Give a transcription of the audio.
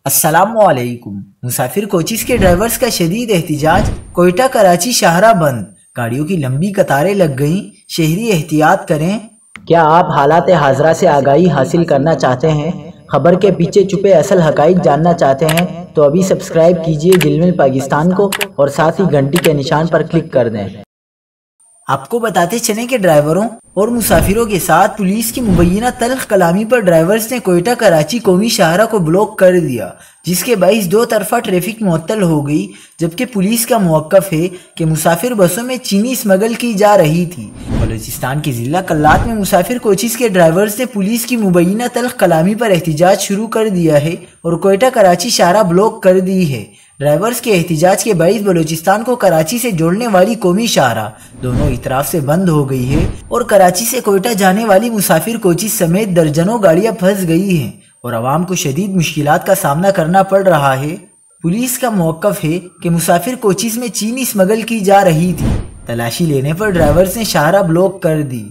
السلام علیکم۔ مسافر کوچز کے ڈرائیورز کا شدید احتجاج، کوئٹہ کراچی شاہراہ بند، گاڑیوں کی لمبی قطاریں لگ گئیں، شہری احتیاط کریں۔ کیا آپ حالات حاضرہ سے آگاہی حاصل کرنا چاہتے ہیں؟ خبر کے پیچھے چھپے اصل حقائق جاننا چاہتے ہیں تو ابھی سبسکرائب کیجئے جلمل پاکستان کو اور ساتھ ہی گھنٹی کے نشان پر کلک کر دیں۔ آپ کو بتاتے چلیں کہ ڈرائیوروں اور مسافروں کے ساتھ پولیس کی مبینہ تلخ کلامی پر ڈرائیورز نے کوئٹہ کراچی قومی شاہراہ کو بلاک کر دیا، جس کے باعث دو طرفہ ٹریفک معطل ہو گئی، جبکہ پولیس کا موقف ہے کہ مسافر بسوں میں چینی اسمگل کی جا رہی تھی۔ بلوچستان کے ضلع کلات میں مسافر کوچز کے ڈرائیورز نے پولیس کی مبینہ تلخ کلامی پر احتجاج شروع کر دیا ہے اور کوئٹہ کراچی شاہراہ بلاک کر دی ہے۔ ڈرائیورز کے احتجاج کے باعث بلوچستان کو کراچی سے جوڑنے والی قومی شاہراہ دونوں اطراف سے بند ہو گئی ہے اور کراچی سے کوئٹہ جانے والی مسافر کوچز سمیت درجنوں گاڑیاں پھنس گئی ہیں اور عوام کو شدید مشکلات کا سامنا کرنا پڑ رہا ہے۔ پولیس کا موقف ہے کہ مسافر کوچز میں چینی اسمگل کی جا رہی تھی۔ تلاشی لینے پر ڈرائیورز نے شاہراہ بلاک کر دی۔